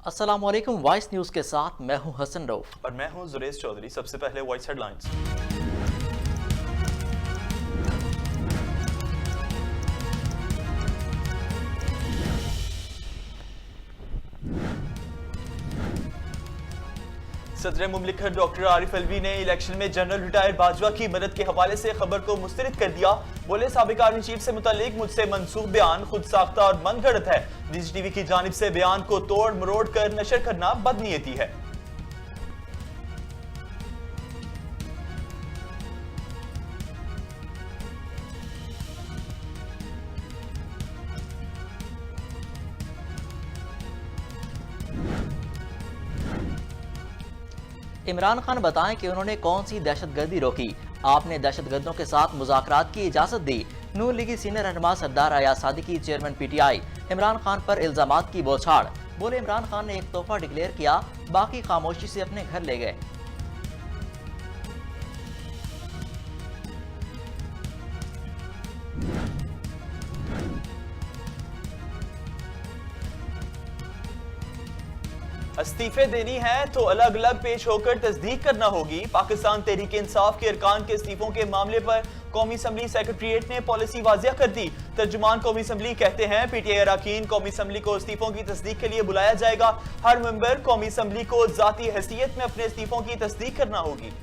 अस्सलाम वालेकुम। Voice news के साथ मैं हूं हसन रऊफ और मैं हूं जुरेज चौधरी। सबसे पहले वॉइस हेडलाइंस। सदर मुमलिकत डॉक्टर आरिफ अलवी ने इलेक्शन में जनरल रिटायर्ड बाजवा की मदद के हवाले से खबर को मुस्तरद कर दिया। बोले, साबिक आर्मी चीफ से मुतालिक मुझसे मंसूब बयान खुद साख्ता और मनगढ़ंत है। डीजीटीवी की जानिब से बयान को तोड़ मरोड़ कर नशर करना बदनीयती है। इमरान खान बताएं कि उन्होंने कौन सी दहशतगर्दी रोकी। आपने दहशतगर्दों के साथ मुज़ाकरात की इजाजत दी। नून लीगी सीनियर रहनुमा सरदार अयाज सादिकी चेयरमैन पीटीआई इमरान खान पर इल्जामात की बौछार। बोले, इमरान खान ने एक तोहफा डिक्लेयर किया, बाकी खामोशी से अपने घर ले गए। इस्तीफे देनी है तो अलग अलग पेश होकर तस्दीक करना होगी। पाकिस्तान तहरीक इंसाफ के अरकान के इस्तीफों के मामले पर कौमी असम्बली सेक्रेटरीट ने पॉलिसी वाजिया कर दी। तर्जुमान कौमी असम्बली कहते हैं, पीटीआई अरकान कौमी असम्बली को इस्तीफों की तस्दीक के लिए बुलाया जाएगा। हर मेंबर कौमी असम्बली को जाती हैसियत में अपने इस्तीफों की तस्दीक करना होगी।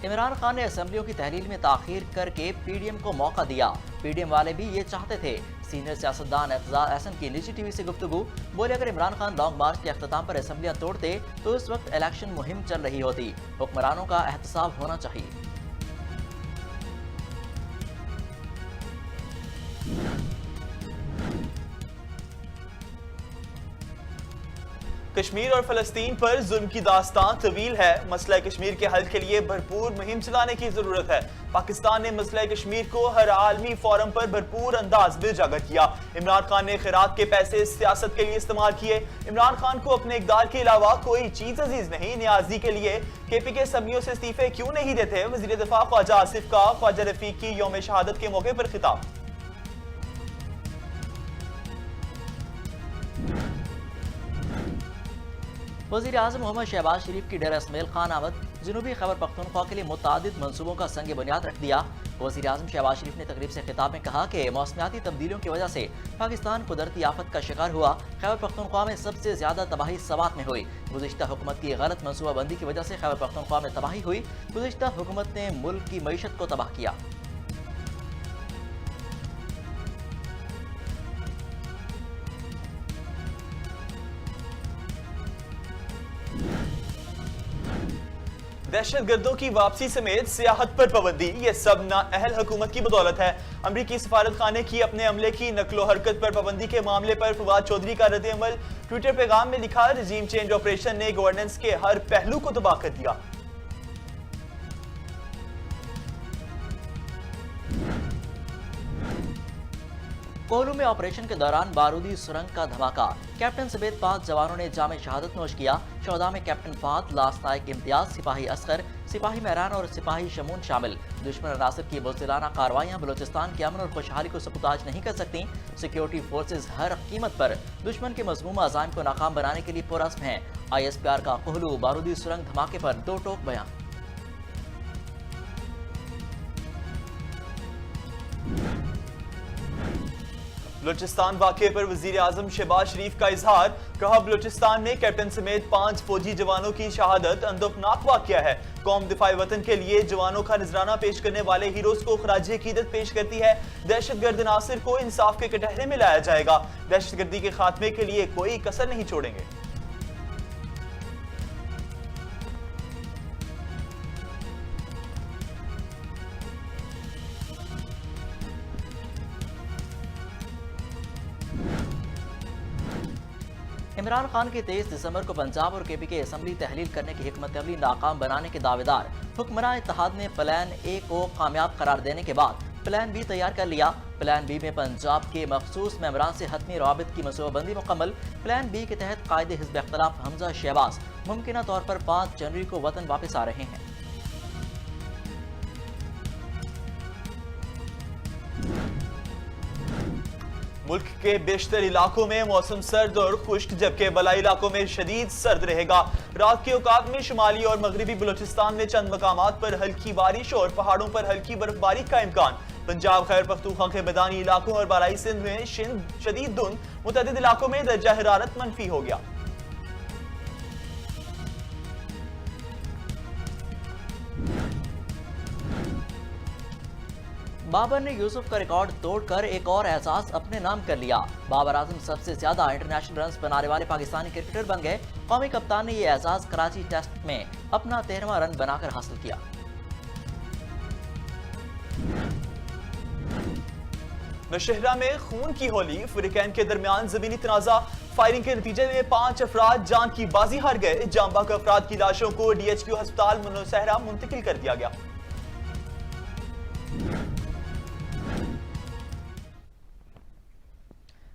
इमरान खान ने असम्बलियों की तहलील में ताखीर करके पीडीएम को मौका दिया। पीडीएम वाले भी ये चाहते थे। सीनियर सियासतदान एतजाज अहसन की निजी टीवी से गुफ्तगू। बोले, अगर इमरान खान लॉन्ग मार्च के अख्ताम पर असम्बलियां तोड़ते तो इस वक्त इलेक्शन मुहिम चल रही होती। हुक्मरानों का एहतसाब होना चाहिए। कश्मीर और फलस्तीन पर जुल्म की दास्तान तवील है। मसला कश्मीर के हल के लिए भरपूर मुहिम चलाने की जरूरत है। पाकिस्तान ने मसला कश्मीर को हर आलमी फोरम पर भरपूर अंदाज में उजागर किया। इमरान खान ने खैरात के पैसे सियासत के लिए इस्तेमाल किए। इमरान खान को अपने इक़दार के अलावा कोई चीज अजीज नहीं। न्याजी के लिए केपी के असम्बलियों से इस्तीफे क्यों नहीं देते? वज़ीर दिफा ख्वाजा आसिफ का ख्वाजा रफीक की यौम शहादत के मौके पर खिताब। वज़ीर आज़म मोहम्मद शहबाज शरीफ की डेरा इसमाइल खान आमद जनूबी खैबर पख्तूनख्वा के लिए मुतादिद मंसूबों का संग बुनियाद रख दिया। वज़ीर आज़म शहबाज शरीफ ने तकरीब से खिताब में कहा कि मौसमियाती तब्दीलियों की वजह से पाकिस्तान कुदरती आफत का शिकार हुआ। खैबर पख्तूनख्वा में सबसे ज्यादा तबाही सवात में हुई। गुज़िश्ता हुकूमत की गलत मनसूबाबंदी की वजह से खैबर पख्तूनख्वा में तबाही हुई। गुज़िश्ता हुकूमत ने मुल्क की मईशत को तबाह किया। दहशत गर्दों की वापसी समेत सियाहत पर पाबंदी, ये सब नाअहल हुकूमत की बदौलत है। अमरीकी सफारत खाने की अपने अमले की नकलो हरकत पर पाबंदी के मामले पर फवाद चौधरी का रद्द अमल। ट्विटर पैगाम में लिखा, रजीम चेंज ऑपरेशन ने गवर्नेंस के हर पहलू को तबाह कर दिया। कोहलू में ऑपरेशन के दौरान बारूदी सुरंग का धमाका। कैप्टन समेत 5 जवानों ने जाम शहादत नोश किया। 14 में कैप्टन फात, लांस नायक इम्तियाज, सिपाही असगर, सिपाही महरान और सिपाही शमून शामिल। दुश्मन अनासर की बुज़दिलाना कार्रवाइयां बलोचिस्तान की अमन और खुशहाली को सबूताज नहीं कर सकती। सिक्योरिटी फोर्सेज हर कीमत पर दुश्मन के मज़मूम अज़ाइम को नाकाम बनाने के लिए पुरअज़्म हैं। ISPR का कोहलू बारूदी सुरंग धमाके पर 2 टोक बयान। बलोचिस्तान वाक़े पर वज़ीर आज़म शहबाज शरीफ का इजहार। कहा, बलोचिस्तान में कैप्टन समेत 5 फौजी जवानों की शहादत अंदोफनाक वाक़या है। कौम दिफाए वतन के लिए जवानों का नजराना पेश करने वाले हीरोज को खराज अकीदत पेश करती है। दहशतगर्द नासिर को इंसाफ के कटहरे में लाया जाएगा। दहशतगर्दी के खात्मे के लिए कोई कसर नहीं छोड़ेंगे। इमरान खान की 23 दिसंबर को पंजाब और केपी के असम्बली तहलील करने की हिकमत अमली नाकाम बनाने के दावेदार हुक्मरान इत्तेहाद ने प्लान ए को कामयाब करार देने के बाद प्लान बी तैयार कर लिया। प्लान बी में पंजाब के मखसूस मेंबरान से हतमी रवाबित की मनसूबाबंदी मुकम्मल। प्लान बी के तहत कायदे हिज़्ब इख्तिलाफ हमजा शहबाज मुमकिन तौर पर 5 जनवरी को वतन वापस आ रहे हैं। मुल्क के बेशतर इलाकों में मौसम सर्द और खुश्क, जबकि बलाई इलाकों में शदीद सर्द रहेगा। रात के औकात में शुमाली और मगरबी बलूचिस्तान में चंद मकामात पर हल्की बारिश और पहाड़ों पर हल्की बर्फबारी का इम्कान। पंजाब, खैबर पख्तूनख्वा के मैदानी इलाकों और बालाई सिंध में शदीद धुंध, मुतअद्दिद इलाकों में दर्जा हरारत मनफी हो गया। बाबर ने यूसुफ का रिकॉर्ड तोड़कर एक और एहसास अपने नाम कर लिया। बाबर आजम सबसे ज्यादा इंटरनेशनल रन्स बनाने वाले पाकिस्तानी क्रिकेटर बन गए। कौमी कप्तान ने यह एहसास कराची टेस्ट में अपना 13वां रन बनाकर हासिल किया। नौशहरा में खून की होली, फरीकैन के दरमियान जमीनी तनाजा, फायरिंग के नतीजे में 5 अफराद जान की बाजी हार गए। जाम बहक अफराद की लाशों को DHQ अस्पताल नौशहरा मुंतकिल कर दिया गया।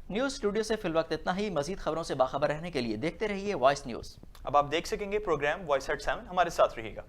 न्यूज स्टूडियो से फिलवक्त इतना ही। मजीद खबरों से बाखबर रहने के लिए देखते रहिए वॉइस न्यूज। अब आप देख सकेंगे प्रोग्राम वॉइस एट 7। हमारे साथ रहिएगा।